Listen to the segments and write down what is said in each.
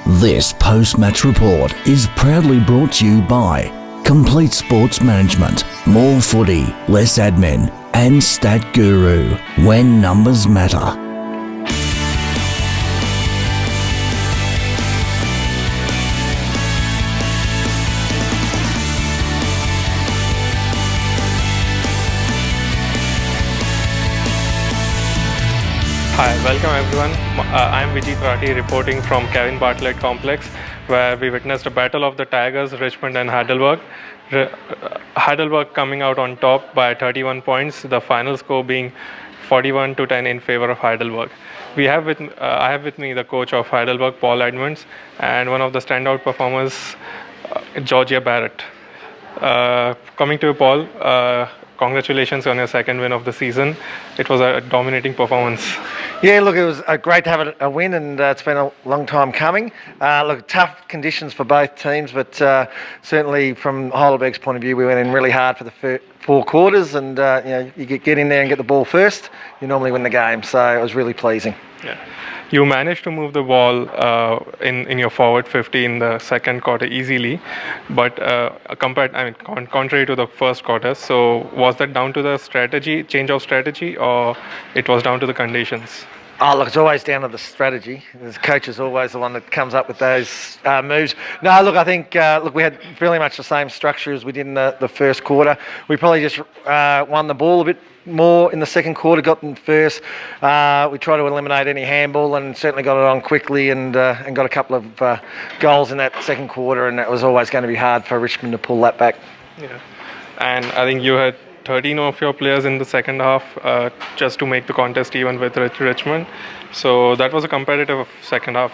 This post-match report is proudly brought to you by Complete Sports Management, more footy, less admin, and Stat Guru, when numbers matter. Hi, welcome everyone. I'm YJFL reporting from Kevin Bartlett Complex, where we witnessed a battle of the Tigers, Richmond and Heidelberg. Heidelberg coming out on top by 31 points, the final score being 41-10 in favor of Heidelberg. I have with me the coach of Heidelberg, Paul Edmonds, and one of the standout performers, Georgia Barrett. Coming to you, Paul, congratulations on your second win of the season. It was a dominating performance. Yeah, look, it was great to have a win, and it's been a long time coming. Look, tough conditions for both teams, but certainly from Heidelberg's point of view, we went in really hard for the four quarters, and you get in there and get the ball first, you normally win the game. So it was really pleasing. Yeah. You managed to move the ball in your forward 50 in the second quarter easily, but contrary to the first quarter. So was that down to the change of strategy, or it was down to the conditions? Oh, look, it's always down to the strategy. The coach is always the one that comes up with those moves. No, look, I think we had fairly much the same structure as we did in the first quarter. We probably just won the ball a bit more in the second quarter, got them first. We tried to eliminate any handball and certainly got it on quickly and got a couple of goals in that second quarter, and it was always going to be hard for Richmond to pull that back. Yeah, and I think you had 13 of your players in the second half just to make the contest even with Richmond. So that was a competitive second half.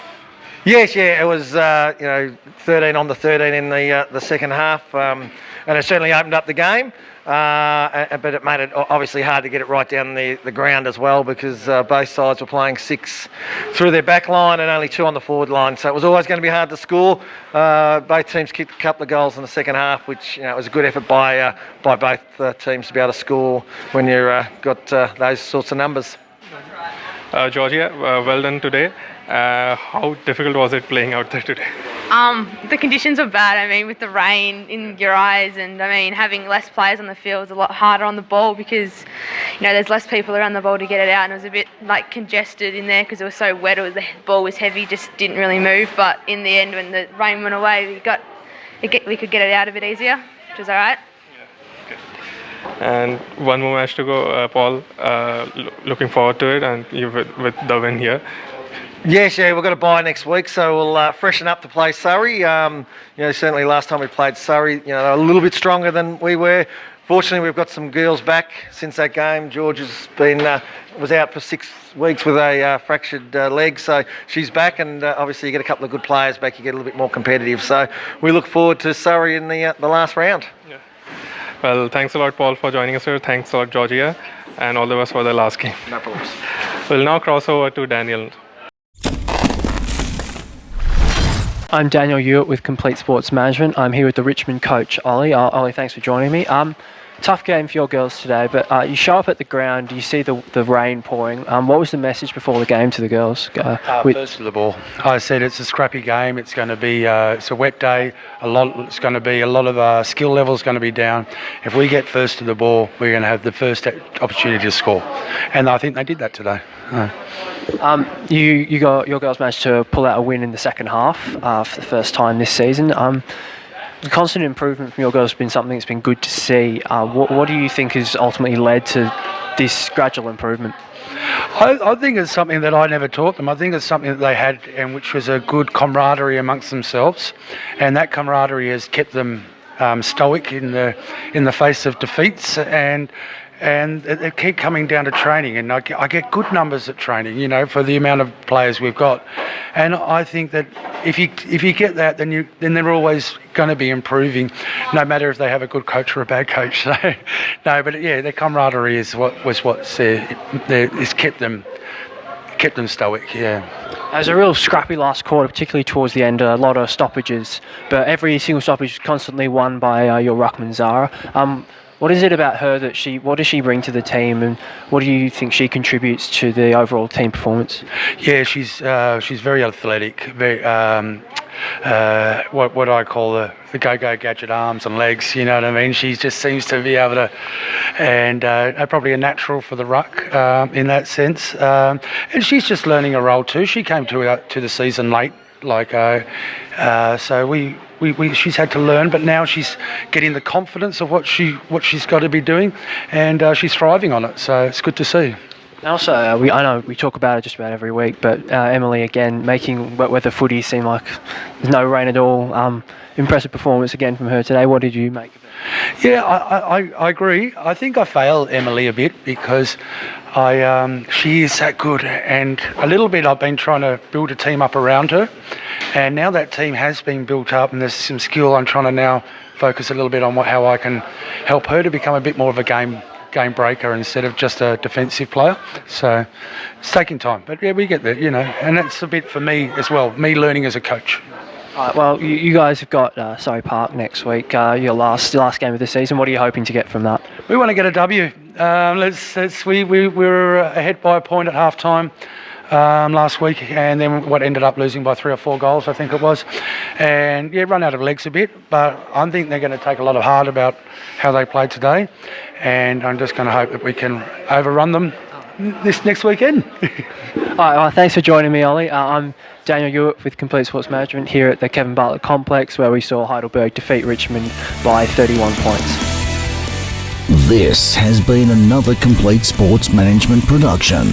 Yes, yeah, it was 13 on the 13 in the second half, and it certainly opened up the game. But it made it obviously hard to get it right down the ground as well, because both sides were playing six through their back line and only two on the forward line. So it was always going to be hard to score. Both teams kicked a couple of goals in the second half, which was a good effort by both teams to be able to score when you've got those sorts of numbers. Georgia, well done today. How difficult was it playing out there today? The conditions were bad. I mean, with the rain in your eyes, and I mean, having less players on the field was a lot harder on the ball because, there's less people around the ball to get it out, and it was a bit congested in there because it was so wet. The ball was heavy, just didn't really move. But in the end, when the rain went away, we could get it out a bit easier, which was all right. And one more match to go, Paul. Looking forward to it, and you with the win here. Yes, yeah, we've got a bye next week, so we'll freshen up to play Surrey. Certainly last time we played Surrey, they were a little bit stronger than we were. Fortunately, we've got some girls back since that game. George was out for 6 weeks with a fractured leg, so she's back, and obviously you get a couple of good players back, you get a little bit more competitive. So we look forward to Surrey in the last round. Yeah. Well, thanks a lot, Paul, for joining us here. Thanks a lot, Georgia, and all the best for the last game. No problems. We'll now cross over to Daniel. I'm Daniel Hewitt with Complete Sports Management. I'm here with the Richmond coach, Ollie. Ollie, thanks for joining me. Tough game for your girls today, but you show up at the ground, you see the rain pouring. What was the message before the game to the girls? First of the ball, I said it's a scrappy game. It's going to be it's a wet day. It's going to be a lot of skill levels going to be down. If we get first to the ball, we're going to have the first opportunity to score, and I think they did that today. Your girls managed to pull out a win in the second half for the first time this season. The constant improvement from your girls has been something that's been good to see. What do you think has ultimately led to this gradual improvement? I think it's something that I never taught them. I think it's something that they had, and which was a good camaraderie amongst themselves, and that camaraderie has kept them stoic in the face of defeats, and they keep coming down to training, and I get good numbers at training, for the amount of players we've got, and I think that if you get that, then they're always going to be improving, no matter if they have a good coach or a bad coach. So, no, but yeah, their camaraderie is what's kept them stoic. Yeah. It was a real scrappy last quarter, particularly towards the end. A lot of stoppages, but every single stoppage was constantly won by your ruckman Zara. What is it about her that what does she bring to the team, and what do you think she contributes to the overall team performance? Yeah, she's very athletic, very what I call the go-go gadget arms and legs, you know what I mean? She just seems to be able to, and probably a natural for the ruck in that sense. And she's just learning a role too. She came to the season late, so she's had to learn, but now she's getting the confidence of what she's got to be doing, and she's thriving on it. So it's good to see. And also, I know we talk about it just about every week, but Emily again making wet weather footy seem like there's no rain at all. Impressive performance again from her today. What did you make of it? Yeah, I agree. I think I failed Emily a bit because she is that good, and a little bit I've been trying to build a team up around her, and now that team has been built up and there's some skill, I'm trying to now focus a little bit on how I can help her to become a bit more of a game breaker instead of just a defensive player. So it's taking time, but yeah, we get there, you know, and that's a bit for me as well, me learning as a coach. All right, well, you guys have got Surrey Park next week, your last game of the season. What are you hoping to get from that? We want to get a W. We were ahead by a point at half time last week, and then what ended up losing by 3 or 4 goals, I think it was. And yeah, run out of legs a bit, but I think they're going to take a lot of heart about how they played today, and I'm just going to hope that we can overrun them this next weekend. All right, well, thanks for joining me, Ollie. I'm Daniel Hewitt with Complete Sports Management here at the Kevin Bartlett Complex, where we saw Heidelberg defeat Richmond by 31 points. This has been another Complete Sports Management production.